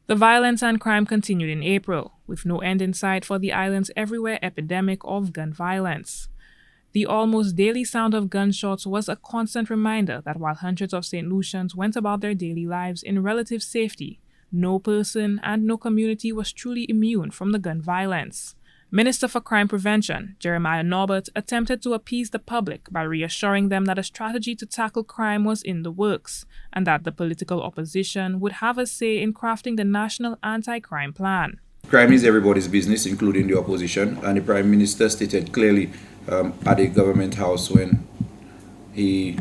The violence and crime continued in April, with no end in sight for the island's everywhere epidemic of gun violence. The almost daily sound of gunshots was a constant reminder that while hundreds of St. Lucians went about their daily lives in relative safety, no person and no community was truly immune from the gun violence. Minister for Crime Prevention, Jeremiah Norbert, attempted to appease the public by reassuring them that a strategy to tackle crime was in the works, and that the political opposition would have a say in crafting the national anti-crime plan. Crime is everybody's business, including the opposition, and the Prime Minister stated clearly at the government house when he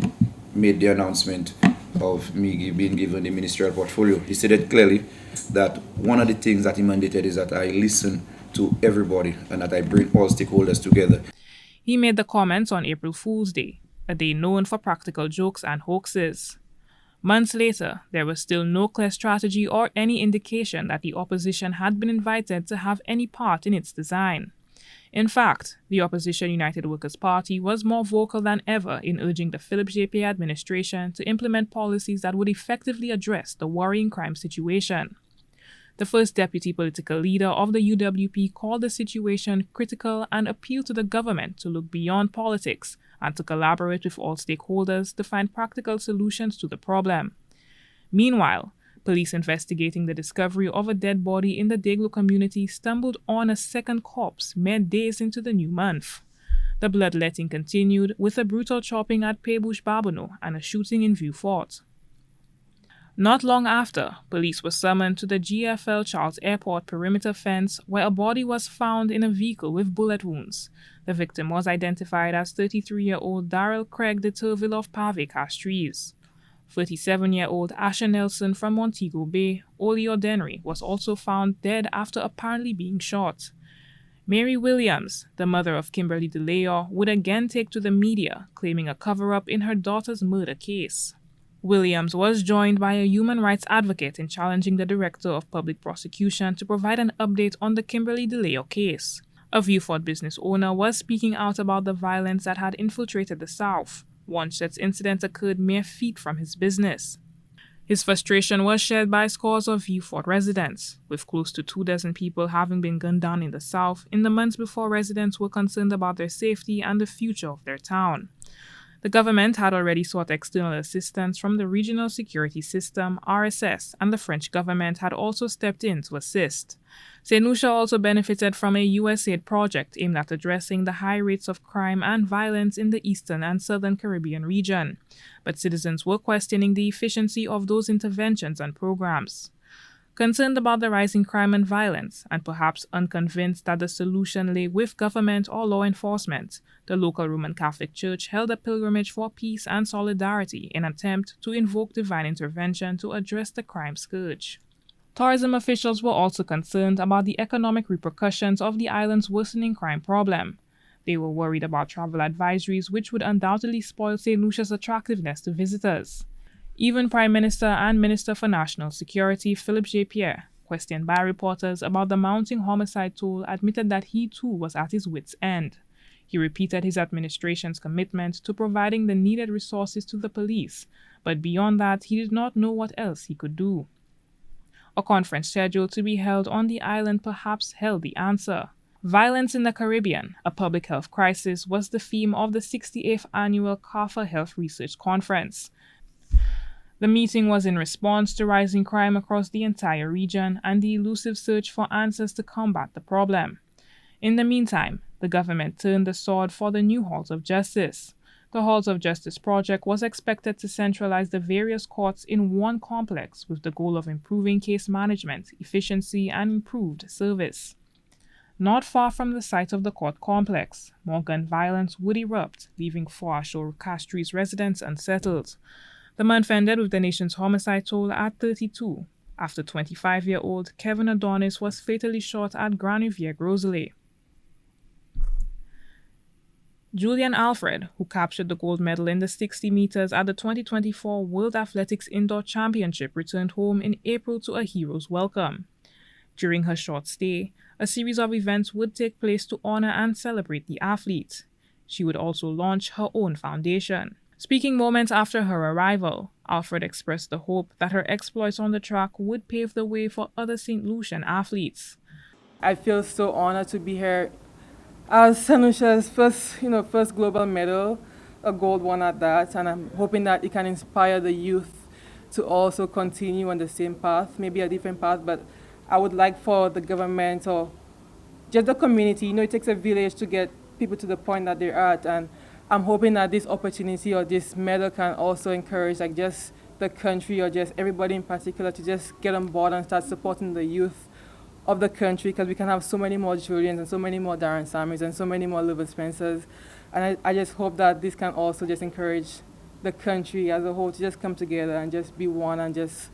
made the announcement of me being given the ministerial portfolio. He stated clearly that one of the things that he mandated is that I listen to everybody and that I bring all stakeholders together. He made the comments on April Fool's Day, a day known for practical jokes and hoaxes. Months later, there was still no clear strategy or any indication that the opposition had been invited to have any part in its design. In fact, the opposition United Workers' Party was more vocal than ever in urging the Philip J. administration to implement policies that would effectively address the worrying crime situation. The first deputy political leader of the UWP called the situation critical and appealed to the government to look beyond politics and to collaborate with all stakeholders to find practical solutions to the problem. Meanwhile, police investigating the discovery of a dead body in the Deglo community stumbled on a second corpse mere days into the new month. The bloodletting continued with a brutal chopping at Pebush Babano and a shooting in Vieux Fort. Not long after, police were summoned to the GFL Charles Airport perimeter fence where a body was found in a vehicle with bullet wounds. The victim was identified as 33-year-old Darrell Craig de Turville of Pave Castries. 37-year-old Asher Nelson from Montego Bay, Oli Ordenry, was also found dead after apparently being shot. Mary Williams, the mother of Kimberly DeLeo, would again take to the media, claiming a cover-up in her daughter's murder case. Williams was joined by a human rights advocate in challenging the Director of Public Prosecution to provide an update on the Kimberly DeLeo case. A Vieux Fort business owner was speaking out about the violence that had infiltrated the South. One such incident occurred mere feet from his business. His frustration was shared by scores of Vieux Fort residents, with close to 24 people having been gunned down in the South in the months before residents were concerned about their safety and the future of their town. The government had already sought external assistance from the Regional Security System, RSS, and the French government had also stepped in to assist. St. Lucia also benefited from a USAID project aimed at addressing the high rates of crime and violence in the eastern and southern Caribbean region, but citizens were questioning the efficiency of those interventions and programs. Concerned about the rising crime and violence, and perhaps unconvinced that the solution lay with government or law enforcement, the local Roman Catholic Church held a pilgrimage for peace and solidarity in an attempt to invoke divine intervention to address the crime scourge. Tourism officials were also concerned about the economic repercussions of the island's worsening crime problem. They were worried about travel advisories which would undoubtedly spoil St. Lucia's attractiveness to visitors. Even Prime Minister and Minister for National Security Philip J. Pierre, questioned by reporters about the mounting homicide toll, admitted that he too was at his wits' end. He repeated his administration's commitment to providing the needed resources to the police, but beyond that, he did not know what else he could do. A conference scheduled to be held on the island perhaps held the answer. Violence in the Caribbean, a public health crisis, was the theme of the 68th annual CARPHA Health Research Conference. The meeting was in response to rising crime across the entire region and the elusive search for answers to combat the problem. In the meantime, the government turned the sword for the new Halls of Justice. The Halls of Justice project was expected to centralize the various courts in one complex with the goal of improving case management, efficiency, and improved service. Not far from the site of the court complex, more gun violence would erupt, leaving Foashore Castries residents unsettled. The month ended with the nation's homicide toll at 32, after 25-year-old Kevin Adonis was fatally shot at Grand Riviere Grosley. Julian Alfred, who captured the gold medal in the 60 meters at the 2024 World Athletics Indoor Championship, returned home in April to a hero's welcome. During her short stay, a series of events would take place to honor and celebrate the athlete. She would also launch her own foundation. Speaking moments after her arrival, Alfred expressed the hope that her exploits on the track would pave the way for other St. Lucian athletes. I feel so honored to be here as St. Lucia's first global medal, a gold one at that, and I'm hoping that it can inspire the youth to also continue on the same path, maybe a different path, but I would like for the government or just the community, it takes a village to get people to the point that they're at, and I'm hoping that this opportunity or this medal can also encourage just the country or just everybody in particular to just get on board and start supporting the youth of the country, because we can have so many more Julians and so many more Darren Sammys and so many more Leuven Spencers, and I just hope that this can also just encourage the country as a whole to just come together and just be one and just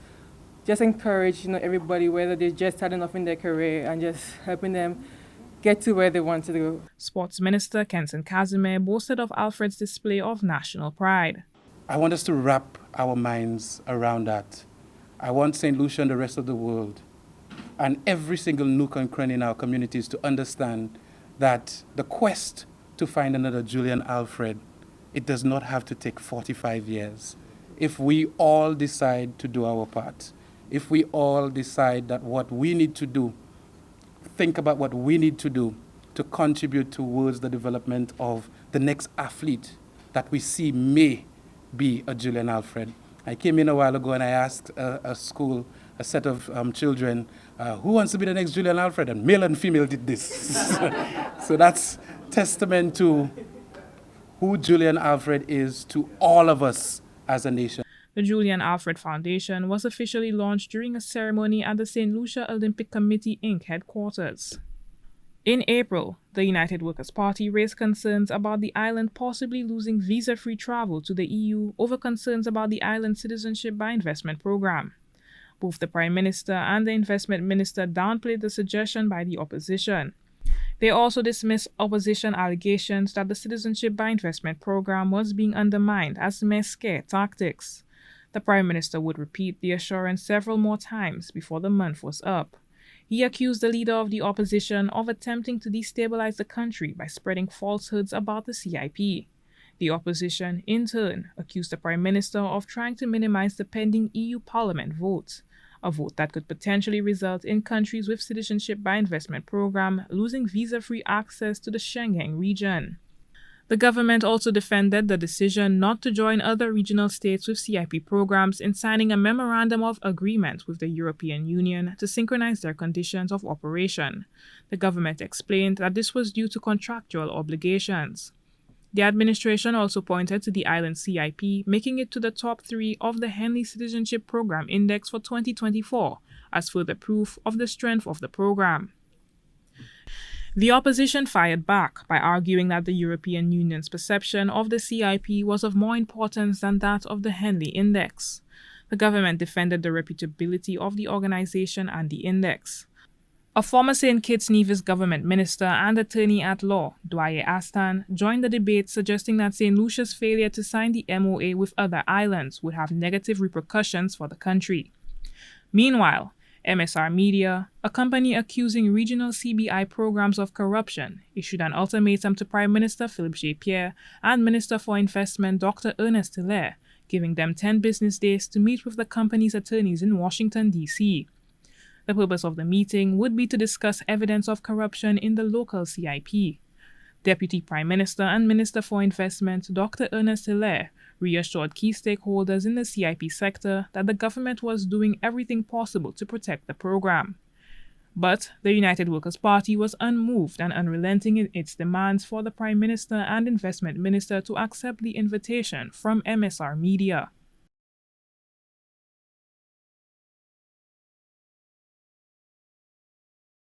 encourage everybody, whether they're just starting off in their career, and just helping them get to where they want to go. Sports Minister Kenson Casimir boasted of Alfred's display of national pride. I want us to wrap our minds around that. I want St. Lucia and the rest of the world and every single nook and cranny in our communities to understand that the quest to find another Julian Alfred, it does not have to take 45 years. If we all decide to do our part, if we all decide that what we need to do, think about what we need to do to contribute towards the development of the next athlete that we see may be a Julian Alfred. I came in a while ago and I asked a set of children, who wants to be the next Julian Alfred? And male and female did this. So that's testament to who Julian Alfred is to all of us as a nation. The Julian Alfred Foundation was officially launched during a ceremony at the St. Lucia Olympic Committee, Inc. headquarters. In April, the United Workers' Party raised concerns about the island possibly losing visa-free travel to the EU over concerns about the island's citizenship by investment program. Both the Prime Minister and the Investment Minister downplayed the suggestion by the opposition. They also dismissed opposition allegations that the citizenship by investment program was being undermined as mere scare tactics. The Prime Minister would repeat the assurance several more times before the month was up. He accused the leader of the opposition of attempting to destabilize the country by spreading falsehoods about the CIP. The opposition, in turn, accused the Prime Minister of trying to minimize the pending EU Parliament vote, a vote that could potentially result in countries with citizenship by investment program losing visa-free access to the Schengen region. The government also defended the decision not to join other regional states with CIP programs in signing a memorandum of agreement with the European Union to synchronize their conditions of operation. The government explained that this was due to contractual obligations. The administration also pointed to the island CIP making it to the top 3 of the Henley Citizenship Program Index for 2024 as further proof of the strength of the program. The opposition fired back by arguing that the European Union's perception of the CIP was of more importance than that of the Henley Index. The government defended the reputability of the organization and the index. A former St. Kitts Nevis government minister and attorney-at-law, Dwyer Astan, joined the debate, suggesting that St. Lucia's failure to sign the MOA with other islands would have negative repercussions for the country. Meanwhile, MSR Media, a company accusing regional CBI programs of corruption, issued an ultimatum to Prime Minister Philippe J. and Minister for Investment Dr. Ernest Hilaire, giving them 10 business days to meet with the company's attorneys in Washington, D.C. The purpose of the meeting would be to discuss evidence of corruption in the local CIP. Deputy Prime Minister and Minister for Investment Dr. Ernest Hilaire reassured key stakeholders in the CIP sector that the government was doing everything possible to protect the program. But the United Workers' Party was unmoved and unrelenting in its demands for the Prime Minister and Investment Minister to accept the invitation from MSR Media.